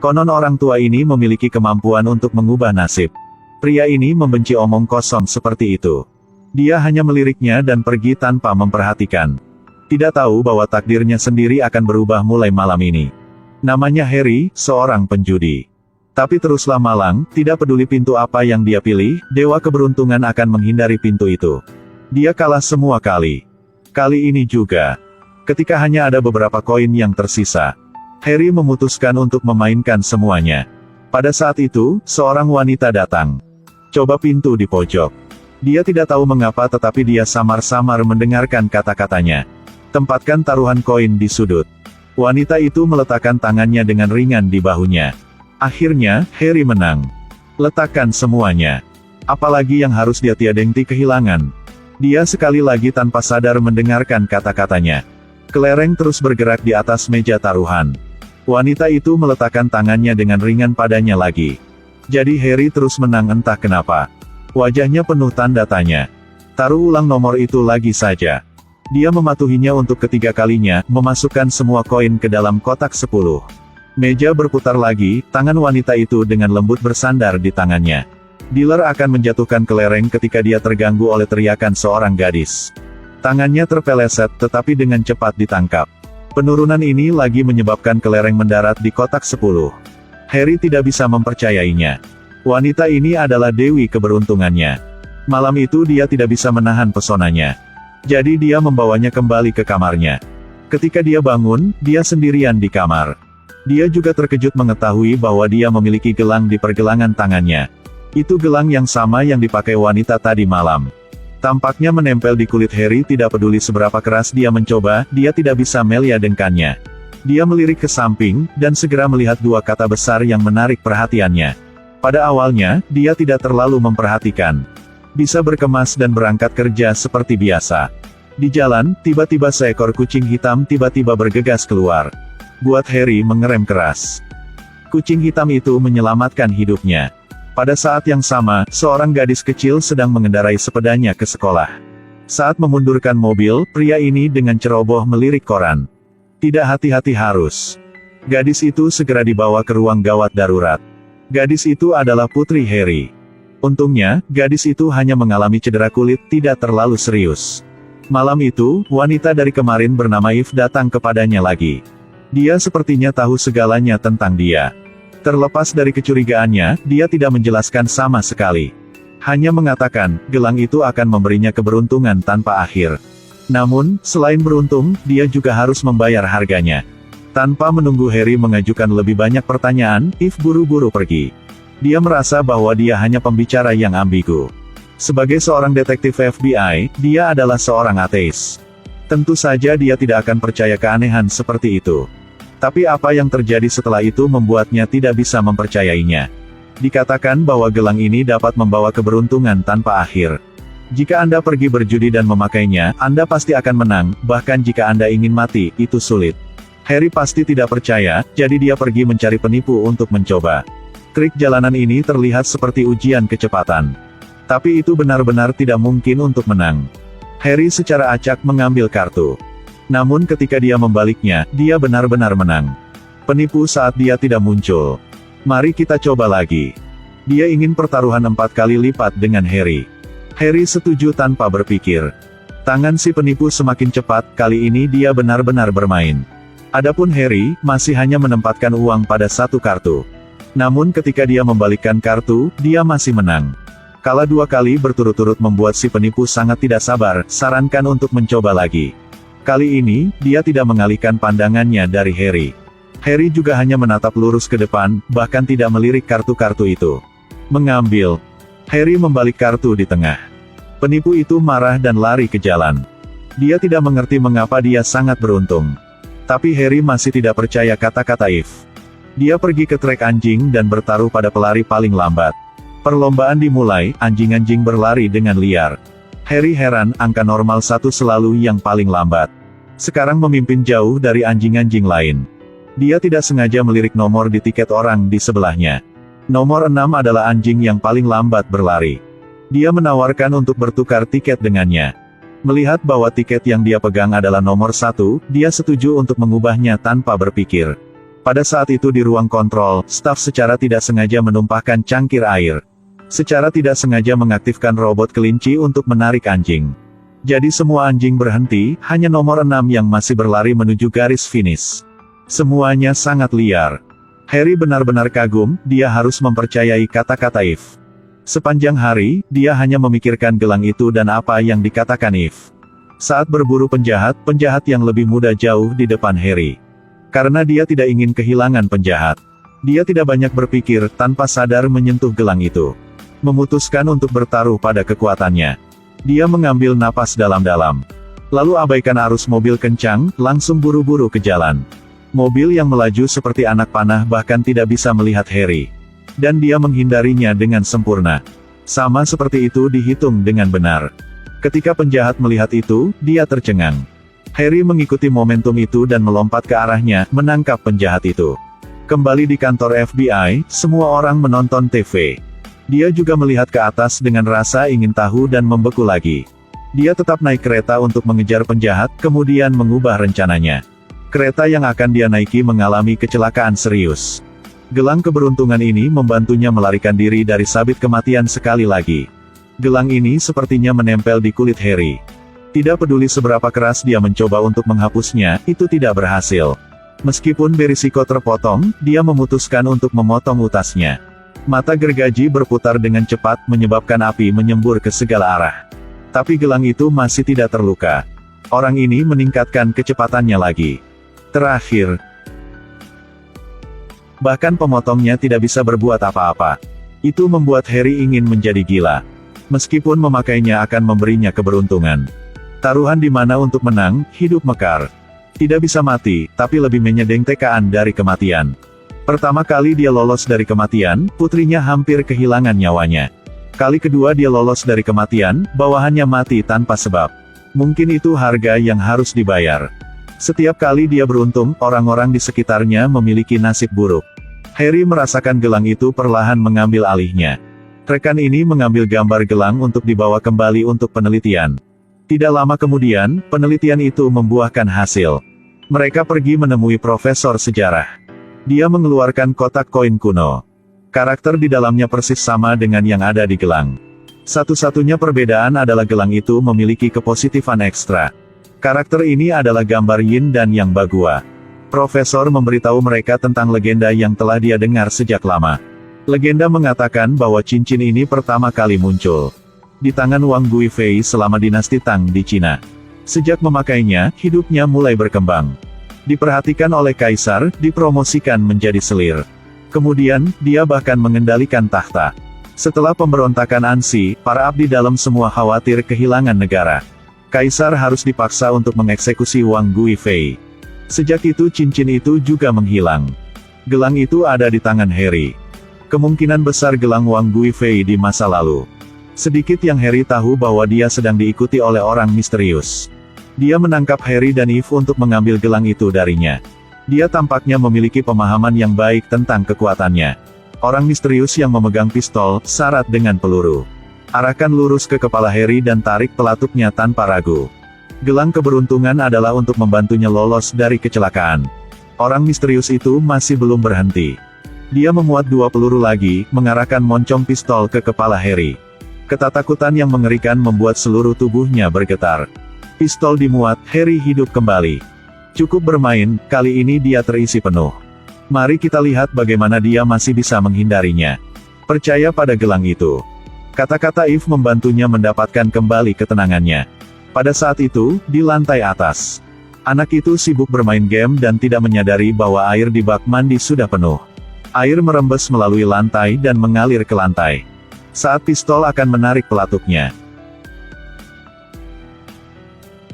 Konon orang tua ini memiliki kemampuan untuk mengubah nasib. Pria ini membenci omong kosong seperti itu. Dia hanya meliriknya dan pergi tanpa memperhatikan. Tidak tahu bahwa takdirnya sendiri akan berubah mulai malam ini. Namanya Harry, seorang penjudi. Tapi teruslah malang, tidak peduli pintu apa yang dia pilih, dewa keberuntungan akan menghindari pintu itu. Dia kalah semua kali. Kali ini juga. Ketika hanya ada beberapa koin yang tersisa, Harry memutuskan untuk memainkan semuanya. Pada saat itu, seorang wanita datang. Coba pintu di pojok. Dia tidak tahu mengapa tetapi dia samar-samar mendengarkan kata-katanya. Tempatkan taruhan koin di sudut. Wanita itu meletakkan tangannya dengan ringan di bahunya. Akhirnya, Harry menang. Letakkan semuanya. Apalagi yang harus dia tiadengti kehilangan. Dia sekali lagi tanpa sadar mendengarkan kata-katanya. Kelereng terus bergerak di atas meja taruhan. Wanita itu meletakkan tangannya dengan ringan padanya lagi. Jadi Harry terus menang entah kenapa. Wajahnya penuh tanda tanya. Taruh ulang nomor itu lagi saja. Dia mematuhinya untuk ketiga kalinya, memasukkan semua koin ke dalam kotak 10. Meja berputar lagi, tangan wanita itu dengan lembut bersandar di tangannya. Dealer akan menjatuhkan kelereng ketika dia terganggu oleh teriakan seorang gadis. Tangannya terpeleset tetapi dengan cepat ditangkap. Penurunan ini lagi menyebabkan kelereng mendarat di kotak 10. Harry tidak bisa mempercayainya. Wanita ini adalah dewi keberuntungannya. Malam itu dia tidak bisa menahan pesonanya. Jadi dia membawanya kembali ke kamarnya. Ketika dia bangun, dia sendirian di kamar. Dia juga terkejut mengetahui bahwa dia memiliki gelang di pergelangan tangannya. Itu gelang yang sama yang dipakai wanita tadi malam. Tampaknya menempel di kulit Harry tidak peduli seberapa keras dia mencoba, dia tidak bisa meliadengkannya. Dia melirik ke samping, dan segera melihat dua kata besar yang menarik perhatiannya. Pada awalnya, dia tidak terlalu memperhatikan. Bisa berkemas dan berangkat kerja seperti biasa. Di jalan, tiba-tiba seekor kucing hitam tiba-tiba bergegas keluar. Buat Harry mengerem keras. Kucing hitam itu menyelamatkan hidupnya. Pada saat yang sama, seorang gadis kecil sedang mengendarai sepedanya ke sekolah. Saat memundurkan mobil, pria ini dengan ceroboh melirik koran. Tidak hati-hati harus. Gadis itu segera dibawa ke ruang gawat darurat. Gadis itu adalah putri Harry. Untungnya, gadis itu hanya mengalami cedera kulit, tidak terlalu serius. Malam itu, wanita dari kemarin bernama Eve datang kepadanya lagi. Dia sepertinya tahu segalanya tentang dia. Terlepas dari kecurigaannya, dia tidak menjelaskan sama sekali. Hanya mengatakan, gelang itu akan memberinya keberuntungan tanpa akhir. Namun, selain beruntung, dia juga harus membayar harganya. Tanpa menunggu Harry mengajukan lebih banyak pertanyaan, Eve buru-buru pergi. Dia merasa bahwa dia hanya pembicara yang ambigu. Sebagai seorang detektif FBI, dia adalah seorang ateis. Tentu saja dia tidak akan percaya keanehan seperti itu. Tapi apa yang terjadi setelah itu membuatnya tidak bisa mempercayainya. Dikatakan bahwa gelang ini dapat membawa keberuntungan tanpa akhir. Jika Anda pergi berjudi dan memakainya, Anda pasti akan menang, bahkan jika Anda ingin mati, itu sulit. Harry pasti tidak percaya, jadi dia pergi mencari penipu untuk mencoba. Trik jalanan ini terlihat seperti ujian kecepatan. Tapi itu benar-benar tidak mungkin untuk menang. Harry secara acak mengambil kartu. Namun ketika dia membaliknya, dia benar-benar menang. Penipu saat dia tidak muncul. Mari kita coba lagi. Dia ingin pertaruhan 4 kali lipat dengan Harry. Harry setuju tanpa berpikir. Tangan si penipu semakin cepat, kali ini dia benar-benar bermain. Adapun Harry, masih hanya menempatkan uang pada 1 kartu. Namun ketika dia membalikkan kartu, dia masih menang. Kalah 2 kali berturut-turut membuat si penipu sangat tidak sabar, sarankan untuk mencoba lagi. Kali ini, dia tidak mengalihkan pandangannya dari Harry. Harry juga hanya menatap lurus ke depan, bahkan tidak melirik kartu-kartu itu. Mengambil. Harry membalik kartu di tengah. Penipu itu marah dan lari ke jalan. Dia tidak mengerti mengapa dia sangat beruntung. Tapi Harry masih tidak percaya kata-kata Eve. Dia pergi ke trek anjing dan bertaruh pada pelari paling lambat. Perlombaan dimulai, anjing-anjing berlari dengan liar. Harry heran, angka normal 1 selalu yang paling lambat. Sekarang memimpin jauh dari anjing-anjing lain. Dia tidak sengaja melirik nomor di tiket orang di sebelahnya. Nomor 6 adalah anjing yang paling lambat berlari. Dia menawarkan untuk bertukar tiket dengannya. Melihat bahwa tiket yang dia pegang adalah nomor 1, dia setuju untuk mengubahnya tanpa berpikir. Pada saat itu di ruang kontrol, staf secara tidak sengaja menumpahkan cangkir air. Secara tidak sengaja mengaktifkan robot kelinci untuk menarik anjing. Jadi semua anjing berhenti, hanya nomor 6 yang masih berlari menuju garis finish. Semuanya sangat liar. Harry benar-benar kagum, dia harus mempercayai kata-kata Eve. Sepanjang hari, dia hanya memikirkan gelang itu dan apa yang dikatakan Eve. Saat berburu penjahat yang lebih muda jauh di depan Harry. Karena dia tidak ingin kehilangan penjahat. Dia tidak banyak berpikir, tanpa sadar menyentuh gelang itu. Memutuskan untuk bertaruh pada kekuatannya. Dia mengambil napas dalam-dalam. Lalu abaikan arus mobil kencang, langsung buru-buru ke jalan. Mobil yang melaju seperti anak panah bahkan tidak bisa melihat Harry. Dan dia menghindarinya dengan sempurna. Sama seperti itu dihitung dengan benar. Ketika penjahat melihat itu, dia tercengang. Harry mengikuti momentum itu dan melompat ke arahnya, menangkap penjahat itu. Kembali di kantor FBI, semua orang menonton TV. Dia juga melihat ke atas dengan rasa ingin tahu dan membeku lagi. Dia tetap naik kereta untuk mengejar penjahat, kemudian mengubah rencananya. Kereta yang akan dia naiki mengalami kecelakaan serius. Gelang keberuntungan ini membantunya melarikan diri dari sabit kematian sekali lagi. Gelang ini sepertinya menempel di kulit Harry. Tidak peduli seberapa keras dia mencoba untuk menghapusnya, itu tidak berhasil. Meskipun berisiko terpotong, dia memutuskan untuk memotong utasnya. Mata gergaji berputar dengan cepat, menyebabkan api menyembur ke segala arah. Tapi gelang itu masih tidak terluka. Orang ini meningkatkan kecepatannya lagi. Terakhir, bahkan pemotongnya tidak bisa berbuat apa-apa. Itu membuat Harry ingin menjadi gila. Meskipun memakainya akan memberinya keberuntungan. Taruhan di mana untuk menang, hidup mekar. Tidak bisa mati, tapi lebih menyedeng tekaan dari kematian. Pertama kali dia lolos dari kematian, putrinya hampir kehilangan nyawanya. Kali kedua dia lolos dari kematian, bawahannya mati tanpa sebab. Mungkin itu harga yang harus dibayar. Setiap kali dia beruntung, orang-orang di sekitarnya memiliki nasib buruk. Harry merasakan gelang itu perlahan mengambil alihnya. Rekan ini mengambil gambar gelang untuk dibawa kembali untuk penelitian. Tidak lama kemudian, penelitian itu membuahkan hasil. Mereka pergi menemui profesor sejarah. Dia mengeluarkan kotak koin kuno. Karakter di dalamnya persis sama dengan yang ada di gelang. Satu-satunya perbedaan adalah gelang itu memiliki kepositifan ekstra. Karakter ini adalah gambar yin dan yang bagua. Profesor memberitahu mereka tentang legenda yang telah dia dengar sejak lama. Legenda mengatakan bahwa cincin ini pertama kali muncul di tangan Wang Guifei selama dinasti Tang di Cina. Sejak memakainya, hidupnya mulai berkembang. Diperhatikan oleh kaisar, dipromosikan menjadi selir. Kemudian, dia bahkan mengendalikan tahta. Setelah pemberontakan Ansi, para abdi dalam semua khawatir kehilangan negara. Kaisar harus dipaksa untuk mengeksekusi Wang Guifei. Sejak itu cincin itu juga menghilang. Gelang itu ada di tangan Harry. Kemungkinan besar gelang Wang Guifei di masa lalu. Sedikit yang Harry tahu bahwa dia sedang diikuti oleh orang misterius. Dia menangkap Harry dan Eve untuk mengambil gelang itu darinya. Dia tampaknya memiliki pemahaman yang baik tentang kekuatannya. Orang misterius yang memegang pistol, syarat dengan peluru. Arahkan lurus ke kepala Harry dan tarik pelatuknya tanpa ragu. Gelang keberuntungan adalah untuk membantunya lolos dari kecelakaan. Orang misterius itu masih belum berhenti. Dia memuat 2 peluru lagi, mengarahkan moncong pistol ke kepala Harry. Ketakutan yang mengerikan membuat seluruh tubuhnya bergetar. Pistol dimuat, Harry hidup kembali. Cukup bermain, kali ini dia terisi penuh. Mari kita lihat bagaimana dia masih bisa menghindarinya. Percaya pada gelang itu. Kata-kata Eve membantunya mendapatkan kembali ketenangannya. Pada saat itu, di lantai atas. Anak itu sibuk bermain game dan tidak menyadari bahwa air di bak mandi sudah penuh. Air merembes melalui lantai dan mengalir ke lantai. Saat pistol akan menarik pelatuknya.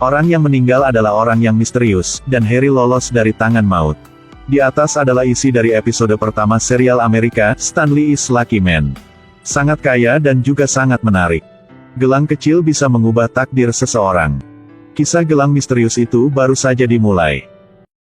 Orang yang meninggal adalah orang yang misterius, dan Harry lolos dari tangan maut. Di atas adalah isi dari episode pertama serial Amerika, Stanley is Lucky Man. Sangat kaya dan juga sangat menarik. Gelang kecil bisa mengubah takdir seseorang. Kisah gelang misterius itu baru saja dimulai.